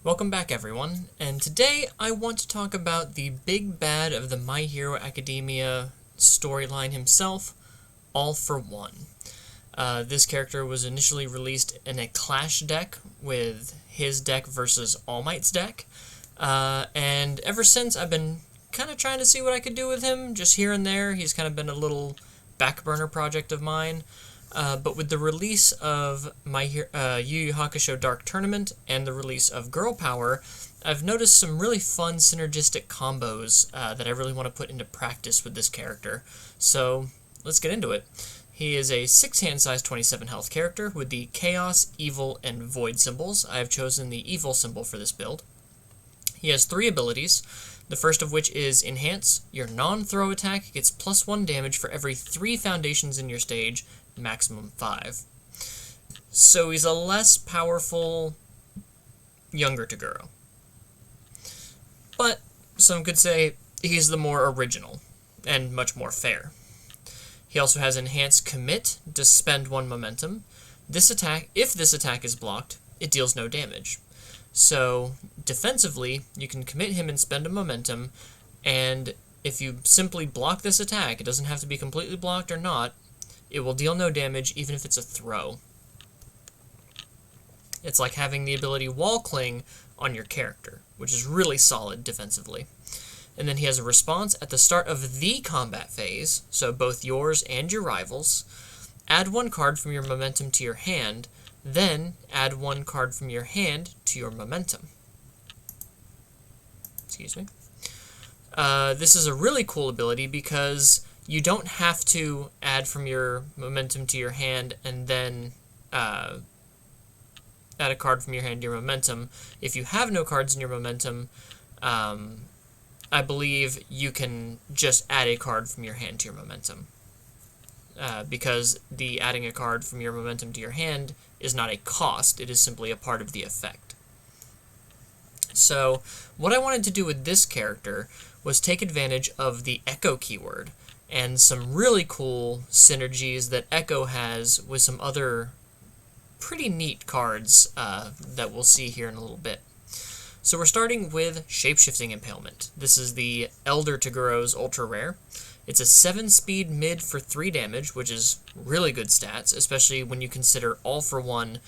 Welcome back, everyone, and today I want to talk about the big bad of the My Hero Academia storyline himself, All for One. This character was initially released in a Clash deck with his deck versus All Might's deck, and ever since I've been kind of trying to see what I could do with him, just here and there. He's kind of been a little back burner project of mine. But with the release of Yu Yu Hakusho Dark Tournament and the release of Girl Power, I've noticed some really fun synergistic combos that I really want to put into practice with this character. So let's get into it. He is a 6-hand size 27 health character with the Chaos, Evil, and Void symbols. I have chosen the Evil symbol for this build. He has 3 abilities, the first of which is Enhance. Your non-throw attack gets +1 damage for every 3 foundations in your stage, maximum 5. So he's a less powerful younger Toguro. But some could say he's the more original and much more fair. He also has Enhanced Commit to spend 1 momentum. If this attack is blocked, it deals no damage. So defensively, you can commit him and spend a momentum, and if you simply block this attack, it doesn't have to be completely blocked or not, it will deal no damage even if it's a throw. It's like having the ability Wall Cling on your character, which is really solid defensively. And then he has a response at the start of the combat phase, so both yours and your rivals. Add 1 card from your momentum to your hand, then add 1 card from your hand to your momentum. Excuse me. This is a really cool ability because you don't have to add from your momentum to your hand and then add a card from your hand to your momentum. If you have no cards in your momentum, I believe you can just add a card from your hand to your momentum. Because the adding a card from your momentum to your hand is not a cost, it is simply a part of the effect. So, what I wanted to do with this character was take advantage of the Echo keyword and some really cool synergies that Echo has with some other pretty neat cards that we'll see here in a little bit. So we're starting with Shapeshifting Impalement. This is the Elder Toguro's ultra rare. It's a 7-speed mid for 3 damage, which is really good stats, especially when you consider All for One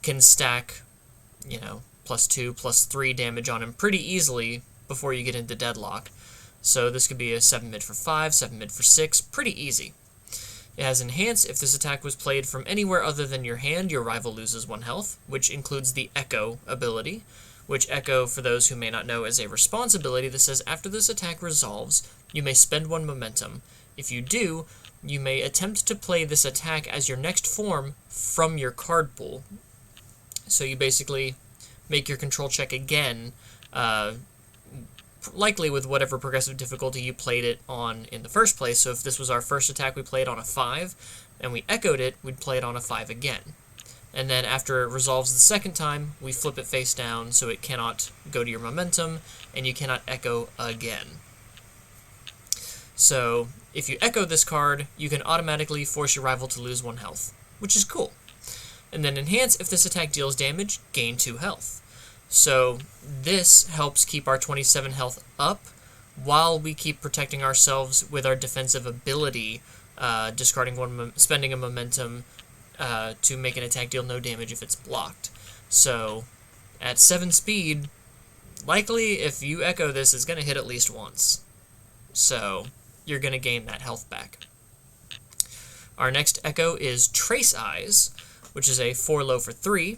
can stack, +2, +3 damage on him pretty easily before you get into Deadlock. So this could be a 7 mid for 5, 7 mid for 6, pretty easy. It has Enhance. If this attack was played from anywhere other than your hand, your rival loses 1 health, which includes the Echo ability, which Echo, for those who may not know, is a response ability that says after this attack resolves, you may spend 1 momentum. If you do, you may attempt to play this attack as your next form from your card pool. So you basically make your control check again, likely with whatever progressive difficulty you played it on in the first place. So if this was our first attack we played on a 5, and we echoed it, we'd play it on a 5 again. And then after it resolves the second time, we flip it face down so it cannot go to your momentum, and you cannot echo again. So if you echo this card, you can automatically force your rival to lose 1 health, which is cool. And then Enhance, if this attack deals damage, gain 2 health. So this helps keep our 27 health up while we keep protecting ourselves with our defensive ability, spending a momentum to make an attack deal no damage if it's blocked. So at 7 speed, likely if you echo this, it's going to hit at least once. So you're going to gain that health back. Our next Echo is Trace Eyes, which is a 4 low for 3.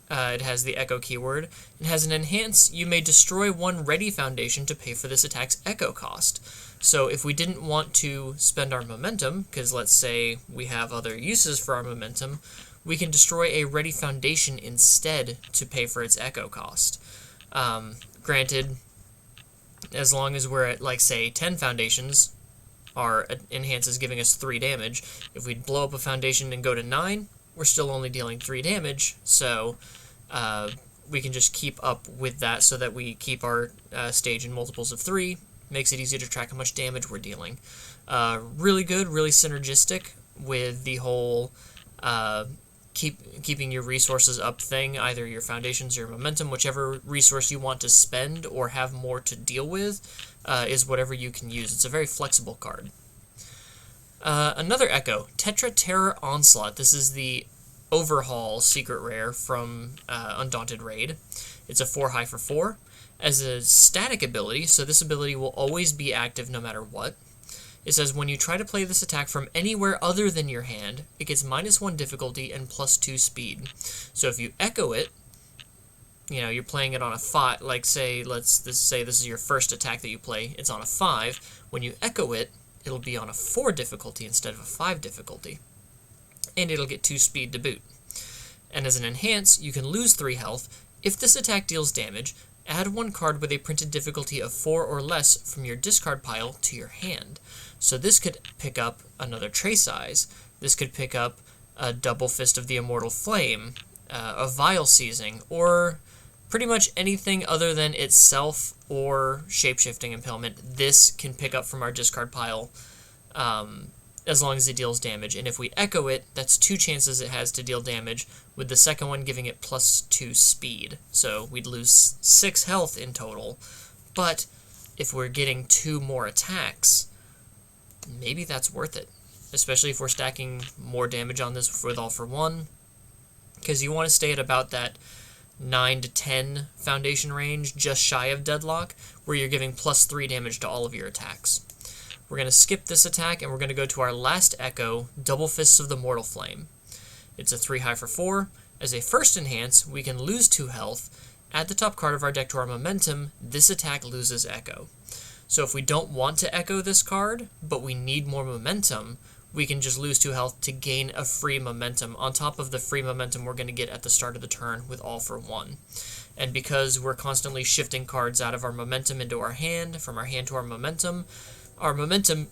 It has the Echo keyword. It has an Enhance. You may destroy 1 ready foundation to pay for this attack's Echo cost. So if we didn't want to spend our momentum, because let's say we have other uses for our momentum, we can destroy a ready foundation instead to pay for its Echo cost. Granted, as long as we're at, say, 10 foundations, our Enhance is giving us 3 damage. If we blow up a foundation and go to 9, we're still only dealing 3 damage, so we can just keep up with that so that we keep our stage in multiples of 3. Makes it easy to track how much damage we're dealing. Really good, really synergistic with the whole keeping your resources up thing, either your foundations or your momentum, whichever resource you want to spend or have more to deal with, is whatever you can use. It's a very flexible card. Another Echo, Tetra Terror Onslaught. This is the overhaul secret rare from Undaunted Raid. It's a 4 high for 4. As a static ability, so this ability will always be active no matter what. It says when you try to play this attack from anywhere other than your hand, it gets -1 difficulty and +2 speed. So if you echo it, you know, you're playing it on a 5, like say this is your first attack that you play, it's on a 5. When you echo it, it'll be on a 4 difficulty instead of a 5 difficulty. And it'll get 2 speed to boot. And as an enhance, you can lose 3 health. If this attack deals damage, add 1 card with a printed difficulty of 4 or less from your discard pile to your hand. So this could pick up another Trace Eyes. This could pick up a Double Fist of the Immortal Flame, a Vile Seizing, or pretty much anything other than itself or Shapeshifting Impalement. This can pick up from our discard pile as long as it deals damage. And if we echo it, that's 2 chances it has to deal damage, with the second one giving it +2 speed. So we'd lose 6 health in total. But if we're getting 2 more attacks, maybe that's worth it. Especially if we're stacking more damage on this with All for One. Because you want to stay at about that 9 to 10 foundation range, just shy of Deadlock, where you're giving +3 damage to all of your attacks. We're going to skip this attack, and we're going to go to our last Echo, Double Fists of the Mortal Flame. It's a 3 high for 4. As a first enhance, we can lose 2 health. Add the top card of our deck to our momentum. This attack loses Echo. So if we don't want to Echo this card, but we need more momentum, we can just lose 2 health to gain a free momentum, on top of the free momentum we're going to get at the start of the turn with All for One. And because we're constantly shifting cards out of our momentum into our hand, from our hand to our momentum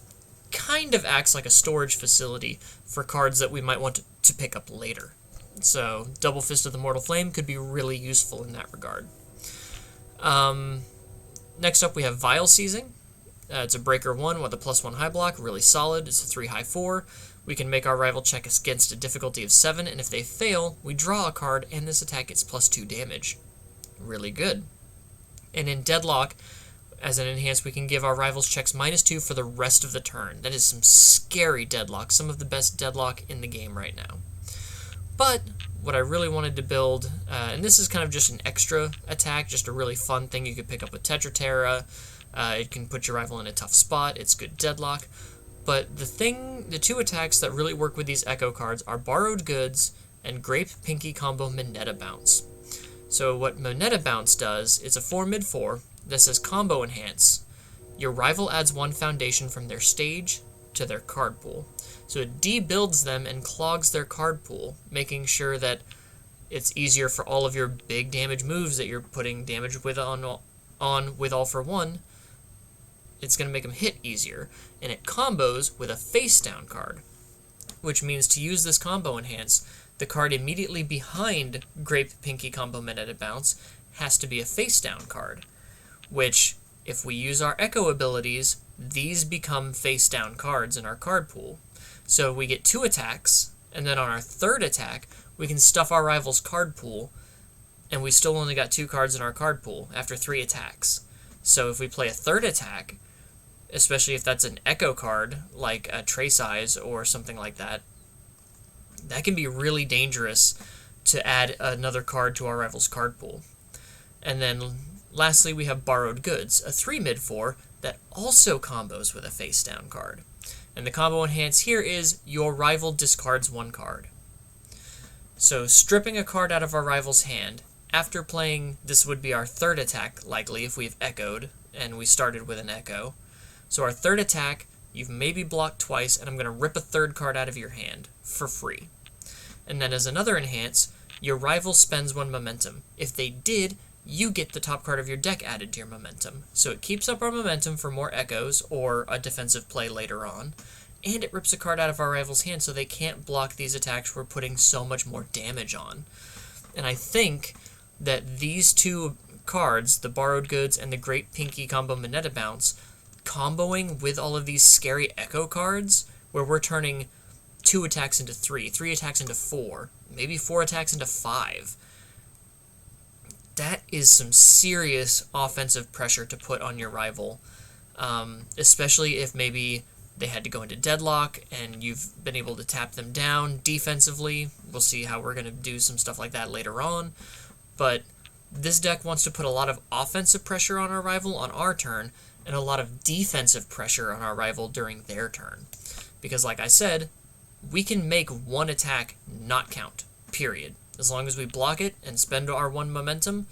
kind of acts like a storage facility for cards that we might want to pick up later. So Double Fist of the Mortal Flame could be really useful in that regard. Next up we have Vile Seizing. It's a breaker 1 with a +1 high block, really solid. It's a 3 high 4. We can make our rival check against a difficulty of 7, and if they fail, we draw a card, and this attack gets +2 damage. Really good. And in Deadlock, as an enhance, we can give our rivals checks -2 for the rest of the turn. That is some scary Deadlock, some of the best Deadlock in the game right now. But what I really wanted to build, and this is kind of just an extra attack, just a really fun thing you could pick up with Tetra Terra. It can put your rival in a tough spot. It's good Deadlock. But the 2 attacks that really work with these Echo cards are Borrowed Goods and Grape Pinky combo Moneta Bounce. So what Moneta Bounce does, it's a 4 mid 4 that says Combo Enhance. Your rival adds 1 foundation from their stage to their card pool. So it debuilds them and clogs their card pool, making sure that it's easier for all of your big damage moves that you're putting damage with on with All for One. It's going to make them hit easier, and it combos with a face down card, which means to use this combo enhance, the card immediately behind Grape Pinky combo Moneta Bounce has to be a face down card, which, if we use our Echo abilities, these become face down cards in our card pool. So we get 2 attacks, and then on our 3rd attack, we can stuff our rival's card pool, and we still only got 2 cards in our card pool after 3 attacks. So if we play a 3rd attack, especially if that's an Echo card, like a Trace Eyes or something like that, that can be really dangerous to add another card to our rival's card pool. And then lastly, we have Borrowed Goods, a 3 mid 4 that also combos with a face down card. And the combo enhance here is your rival discards 1 card. So stripping a card out of our rival's hand, after playing, this would be our 3rd attack likely if we've echoed, and we started with an Echo. So our 3rd attack, you've maybe blocked twice, and I'm going to rip a 3rd card out of your hand for free. And then as another enhance, your rival spends 1 momentum. If they did, you get the top card of your deck added to your momentum. So it keeps up our momentum for more Echoes or a defensive play later on, and it rips a card out of our rival's hand so they can't block these attacks we're putting so much more damage on. And I think that these 2 cards, the Borrowed Goods and the Great Pinky combo Moneta Bounce, comboing with all of these scary Echo cards, where we're turning 2 attacks into 3, 3 attacks into 4, maybe 4 attacks into 5. That is some serious offensive pressure to put on your rival, especially if maybe they had to go into deadlock and you've been able to tap them down defensively. We'll see how we're going to do some stuff like that later on. But this deck wants to put a lot of offensive pressure on our rival on our turn and a lot of defensive pressure on our rival during their turn. Because like I said, we can make one attack not count, period. As long as we block it and spend our 1 momentum,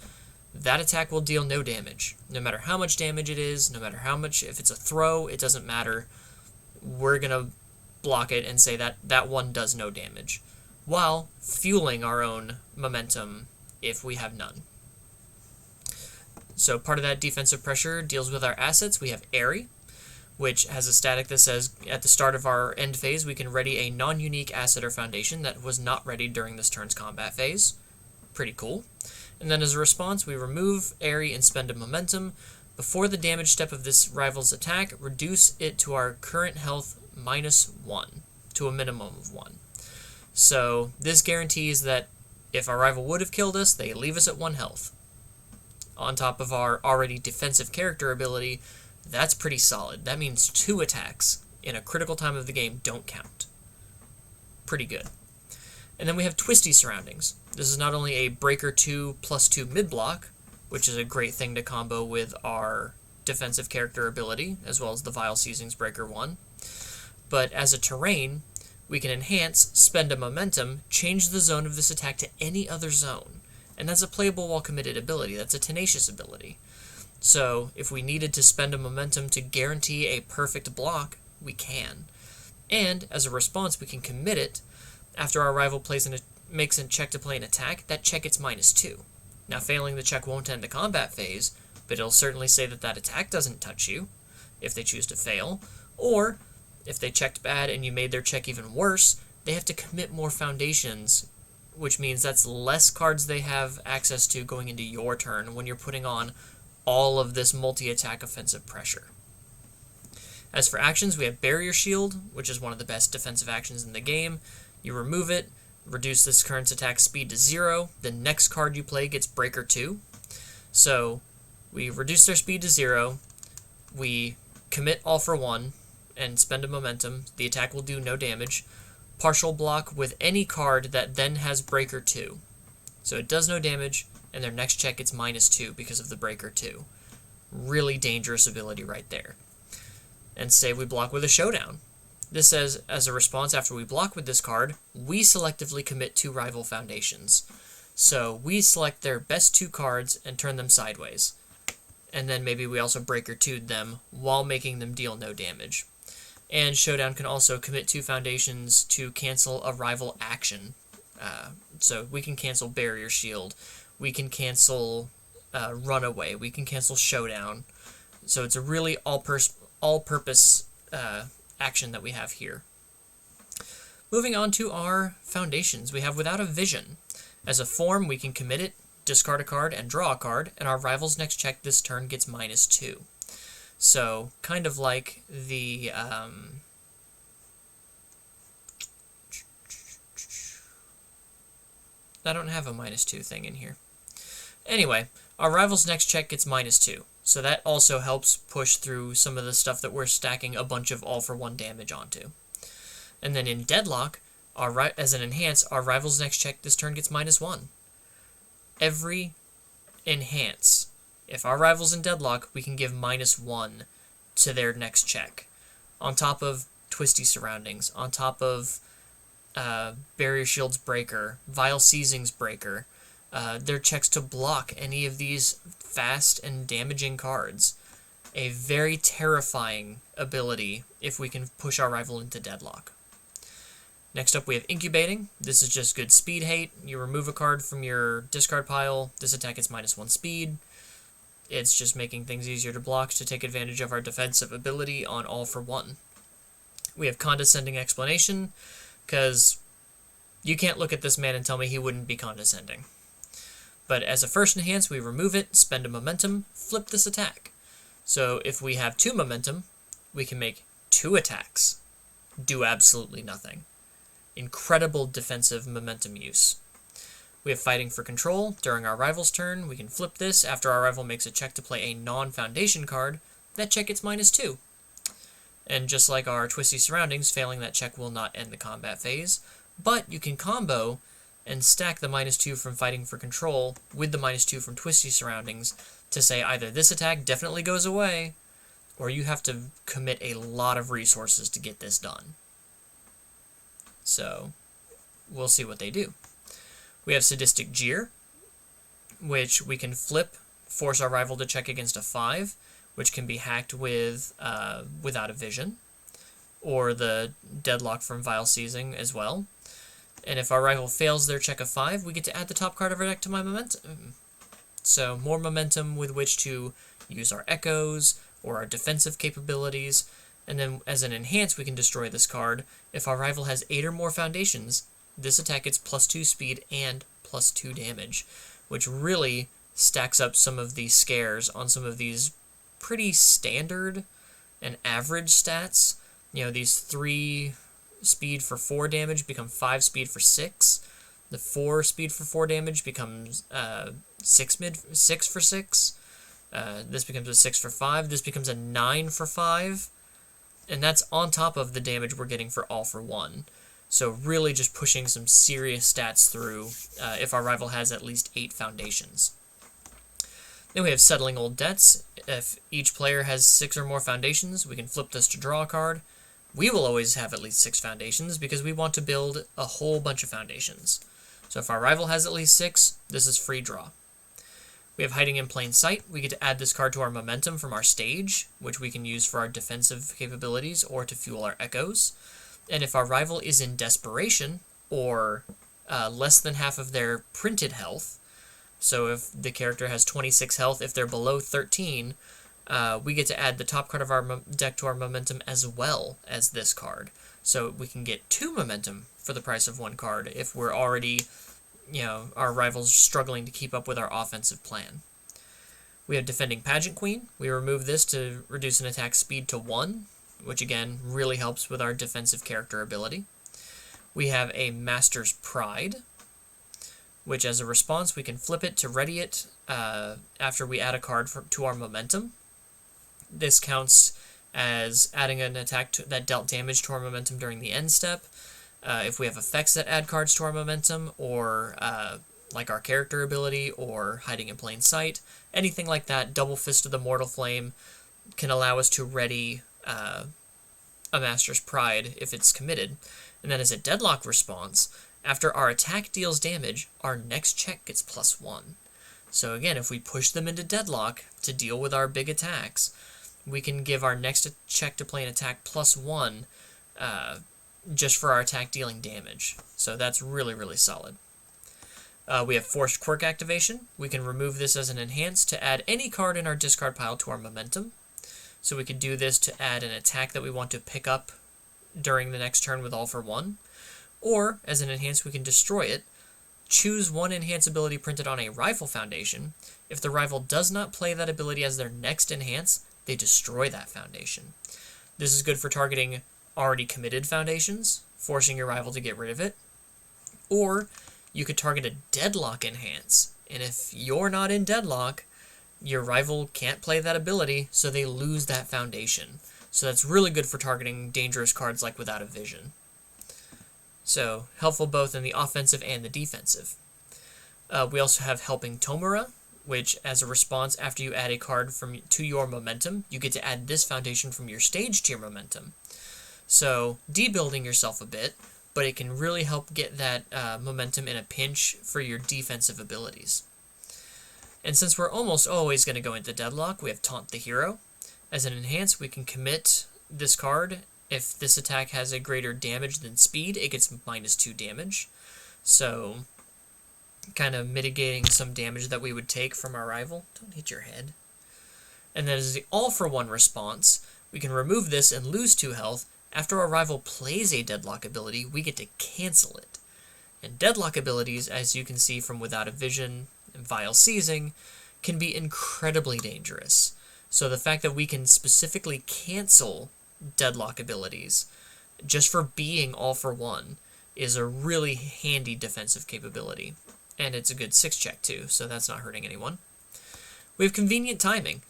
that attack will deal no damage. No matter how much damage it is, no matter how much, if it's a throw, it doesn't matter. We're going to block it and say that that one does no damage, while fueling our own momentum if we have none. So part of that defensive pressure deals with our assets. We have Airy, which has a static that says at the start of our end phase, we can ready a non-unique asset or foundation that was not readied during this turn's combat phase. Pretty cool. And then as a response, we remove Airy and spend a momentum. Before the damage step of this rival's attack, reduce it to our current health -1, to a minimum of 1. So this guarantees that if our rival would have killed us, they leave us at 1 health. On top of our already defensive character ability, that's pretty solid. That means 2 attacks in a critical time of the game don't count. Pretty good. And then we have Twisty Surroundings. This is not only a Breaker 2 +2 mid-block, which is a great thing to combo with our defensive character ability, as well as the Vile Seasonings Breaker 1, but as a terrain, we can enhance, spend a momentum, change the zone of this attack to any other zone. And that's a playable while committed ability. That's a tenacious ability. So if we needed to spend a momentum to guarantee a perfect block, we can. And as a response, we can commit it. After our rival makes a check to play an attack, that check gets -2. Now failing the check won't end the combat phase, but it'll certainly say that that attack doesn't touch you, if they choose to fail. Or, if they checked bad and you made their check even worse, they have to commit more foundations, which means that's less cards they have access to going into your turn when you're putting on all of this multi-attack offensive pressure. As for actions, we have Barrier Shield, which is one of the best defensive actions in the game. You remove it, reduce this current's attack speed to 0. The next card you play gets Breaker 2. So we reduce their speed to 0. We commit all for 1 and spend a momentum. The attack will do no damage. Partial block with any card that then has Breaker 2. So it does no damage, and their next check gets -2 because of the Breaker 2. Really dangerous ability right there. And say we block with a Showdown. This says, as a response after we block with this card, we selectively commit 2 rival foundations. So we select their best 2 cards and turn them sideways. And then maybe we also Breaker 2'd them while making them deal no damage. And Showdown can also commit 2 foundations to cancel a rival action. So we can cancel Barrier Shield. We can cancel Runaway. We can cancel Showdown. So it's a really all-purpose action that we have here. Moving on to our foundations, we have Without a Vision. As a form, we can commit it, discard a card, and draw a card, and our rival's next check this turn gets -2. So, kind of like the, I don't have a -2 thing in here. Anyway, our rival's next check gets -2. So that also helps push through some of the stuff that we're stacking a bunch of all-for-1 damage onto. And then in Deadlock, as an enhance, our rival's next check this turn gets -1. Every enhance, if our rival's in Deadlock, we can give -1 to their next check. On top of Twisty Surroundings, on top of Barrier Shield's Breaker, Vile Seasonings Breaker, their checks to block any of these fast and damaging cards. A very terrifying ability if we can push our rival into Deadlock. Next up we have Incubating. This is just good speed hate. You remove a card from your discard pile. This attack is -1 speed. It's just making things easier to block to take advantage of our defensive ability on all for 1. We have Condescending Explanation, because you can't look at this man and tell me he wouldn't be condescending. But as a first enhance, we remove it, spend a momentum, flip this attack. So if we have 2 momentum, we can make 2 attacks, do absolutely nothing. incredible defensive momentum use. We have Fighting for Control. During our rival's turn, we can flip this. After our rival makes a check to play a non-foundation card, that check gets -2. And just like our Twisty Surroundings, failing that check will not end the combat phase. But you can combo and stack the -2 from Fighting for Control with the -2 from Twisty Surroundings to say either this attack definitely goes away, or you have to commit a lot of resources to get this done. So, we'll see what they do. We have Sadistic Jeer, which we can flip, force our rival to check against a 5, which can be hacked with Without a Vision, or the Deadlock from Vile Seizing as well. And if our rival fails their check of 5, we get to add the top card of our deck to my momentum. So more momentum with which to use our echoes or our defensive capabilities. And then as an enhance, we can destroy this card. If our rival has 8 or more foundations, this attack gets +2 speed and +2 damage, which really stacks up some of the scares on some of these pretty standard and average stats. You know, these 3 speed for 4 damage become 5 speed for 6. The 4 speed for 4 damage becomes 6 for 6. This becomes a 6 for 5. This becomes a 9 for 5. And that's on top of the damage we're getting for all for 1. So really just pushing some serious stats through if our rival has at least 8 foundations. Then we have Settling Old Debts. If each player has 6 or more foundations, we can flip this to draw a card. We will always have at least 6 foundations because we want to build a whole bunch of foundations. So if our rival has at least 6, this is free draw. We have Hiding in Plain Sight. We get to add this card to our momentum from our stage, which we can use for our defensive capabilities or to fuel our echoes. And if our rival is in Desperation, or less than half of their printed health, so if the character has 26 health, if they're below 13, we get to add the top card of our deck to our momentum as well as this card. So we can get 2 momentum for the price of 1 card if we're already, our rival's struggling to keep up with our offensive plan. We have Defending Pageant Queen. We remove this to reduce an attack speed to 1, which again really helps with our defensive character ability. We have a Master's Pride, which as a response we can flip it to ready it after we add a card to our momentum. This counts as adding an attack that dealt damage to our momentum during the end step. If we have effects that add cards to our momentum, or like our character ability, or Hiding in Plain Sight, anything like that, Double Fist of the Mortal Flame can allow us to ready a Master's Pride if it's committed. And then as a deadlock response, after our attack deals damage, our next check gets +1. So again, if we push them into deadlock to deal with our big attacks, we can give our next check to play an attack +1 just for our attack dealing damage. So that's really, really solid. We have Forced Quirk Activation. We can remove this as an enhance to add any card in our discard pile to our momentum. So we could do this to add an attack that we want to pick up during the next turn with all for 1. Or, as an enhance, we can destroy it. Choose 1 enhance ability printed on a rival foundation. If the rival does not play that ability as their next enhance, they destroy that foundation. This is good for targeting already committed foundations, forcing your rival to get rid of it. Or, you could target a deadlock enhance. And if you're not in deadlock, your rival can't play that ability, so they lose that foundation. So that's really good for targeting dangerous cards like Without a Vision. So, helpful both in the offensive and the defensive. We also have Helping Tomura, which, as a response, after you add a card to your momentum, you get to add this foundation from your stage to your momentum. So, debuilding yourself a bit, but it can really help get that momentum in a pinch for your defensive abilities. And since we're almost always going to go into deadlock, we have Taunt the Hero. As an enhance, we can commit this card. If this attack has a greater damage than speed, it gets -2 damage. So, kind of mitigating some damage that we would take from our rival. Don't hit your head. And then as the all-for-one response, we can remove this and lose 2 health. After our rival plays a deadlock ability, we get to cancel it. And deadlock abilities, as you can see from Without a Vision and Vile Seizing, can be incredibly dangerous. So the fact that we can specifically cancel deadlock abilities just for being all for 1 is a really handy defensive capability. And it's a good 6 check too, so that's not hurting anyone. We have convenient timing.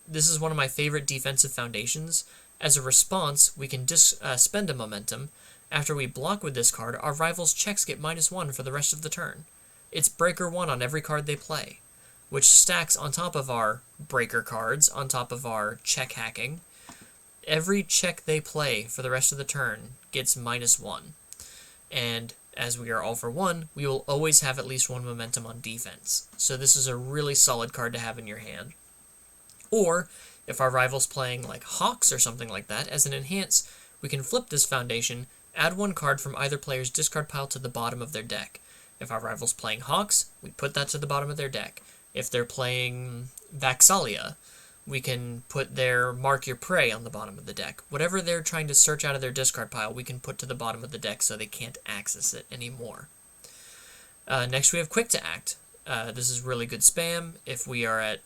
This is one of my favorite defensive foundations. As a response, we can spend a momentum. After we block with this card, our rival's checks get -1 for the rest of the turn. It's breaker 1 on every card they play, which stacks on top of our breaker cards, on top of our check hacking. Every check they play for the rest of the turn gets -1. And as we are all for 1, we will always have at least 1 momentum on defense. So this is a really solid card to have in your hand. Or, if our rival's playing like Hawks or something like that, as an enhance, we can flip this foundation, add 1 card from either player's discard pile to the bottom of their deck. If our rival's playing Hawks, we put that to the bottom of their deck. If they're playing Vaxalia, we can put their Mark Your Prey on the bottom of the deck. Whatever they're trying to search out of their discard pile, we can put to the bottom of the deck so they can't access it anymore. Next, we have Quick to Act. This is really good spam. If we are at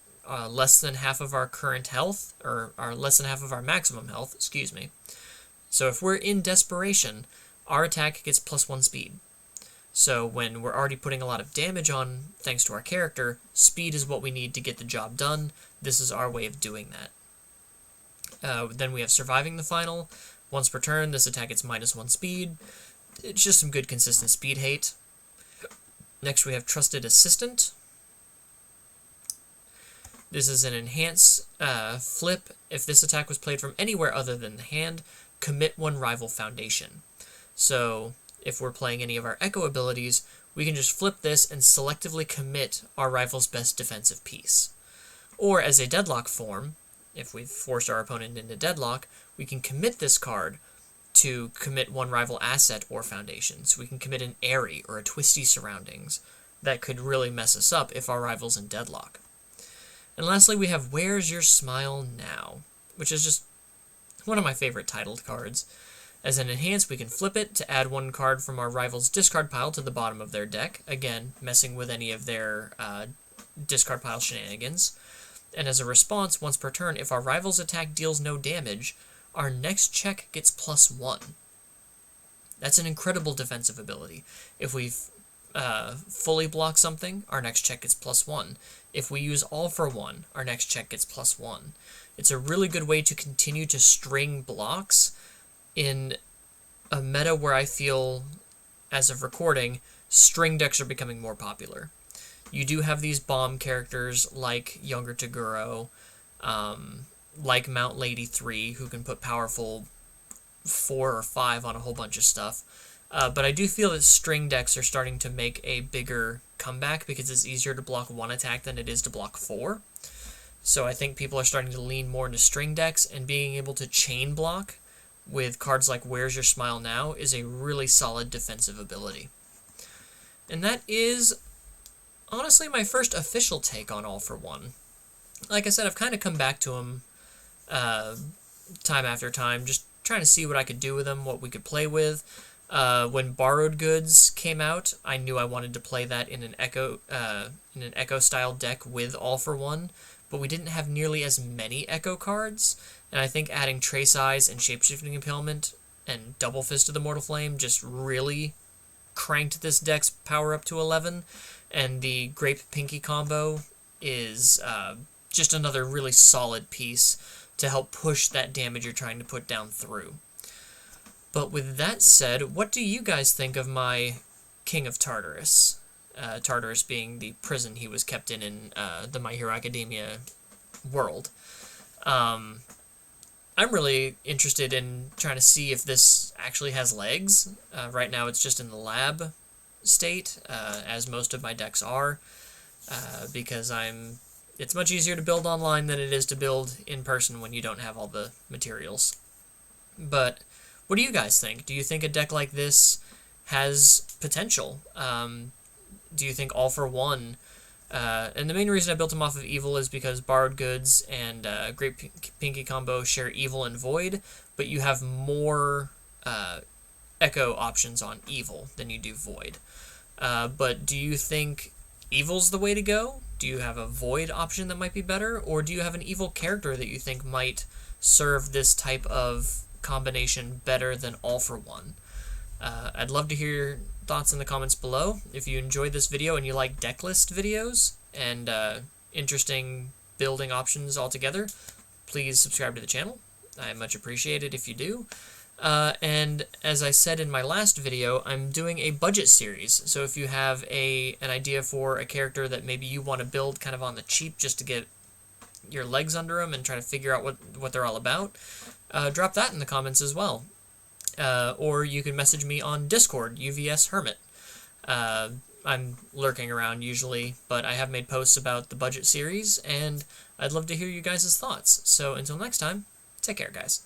less than half of our current health, or less than half of our maximum health, excuse me. So if we're in desperation, our attack gets +1 speed. So when we're already putting a lot of damage on, thanks to our character, speed is what we need to get the job done. This is our way of doing that. Then we have Surviving the Final. Once per turn, this attack gets -1 speed. It's just some good consistent speed hate. Next we have Trusted Assistant. This is an enhance flip. If this attack was played from anywhere other than the hand, commit 1 rival foundation. So if we're playing any of our Echo abilities, we can just flip this and selectively commit our rival's best defensive piece. Or as a deadlock form, if we've forced our opponent into deadlock, we can commit this card to commit 1 rival asset or foundation. So we can commit an Airy or a Twisty Surroundings. That could really mess us up if our rival's in deadlock. And lastly, we have Where's Your Smile Now, which is just one of my favorite titled cards. As an enhance, we can flip it to add 1 card from our rival's discard pile to the bottom of their deck, again, messing with any of their discard pile shenanigans. And as a response, once per turn, if our rival's attack deals no damage, our next check gets +1. That's an incredible defensive ability. If we fully block something, our next check gets +1. If we use All for One, our next check gets +1. It's a really good way to continue to string blocks in a meta where I feel, as of recording, string decks are becoming more popular. You do have these bomb characters like Younger Toguro, like Mount Lady 3, who can put powerful 4 or 5 on a whole bunch of stuff. But I do feel that string decks are starting to make a bigger comeback because it's easier to block 1 attack than it is to block 4. So I think people are starting to lean more into string decks, and being able to chain block with cards like Where's Your Smile Now is a really solid defensive ability. And that is honestly my first official take on All for One. Like I said, I've kind of come back to them time after time, just trying to see what I could do with them, what we could play with. When Borrowed Goods came out, I knew I wanted to play that in an Echo style deck with All for One, but we didn't have nearly as many Echo cards, and I think adding Trace Eyes and Shapeshifting Impalement and Double Fist of the Mortal Flame just really cranked this deck's power up to 11, and the Grape Pinky combo is just another really solid piece to help push that damage you're trying to put down through. But with that said, what do you guys think of my King of Tartarus? Tartarus being the prison he was kept in the My Hero Academia world. I'm really interested in trying to see if this actually has legs. Right now it's just in the lab state, as most of my decks are, because it's much easier to build online than it is to build in person when you don't have all the materials. But what do you guys think? Do you think a deck like this has potential? Do you think All for One? And the main reason I built them off of Evil is because Borrowed Goods and Great Pinky Combo share Evil and Void, but you have more Echo options on Evil than you do Void. But do you think Evil's the way to go? Do you have a Void option that might be better? Or do you have an Evil character that you think might serve this type of combination better than All for One? I'd love to hear your thoughts in the comments below. If you enjoyed this video and you like deck list videos and interesting building options altogether, please subscribe to the channel. I much appreciate it if you do. And as I said in my last video, I'm doing a budget series. So if you have an idea for a character that maybe you want to build kind of on the cheap just to get your legs under them and try to figure out what they're all about, drop that in the comments as well. Or you can message me on Discord, UVS Hermit. I'm lurking around usually, but I have made posts about the budget series, and I'd love to hear you guys' thoughts. So until next time, take care, guys.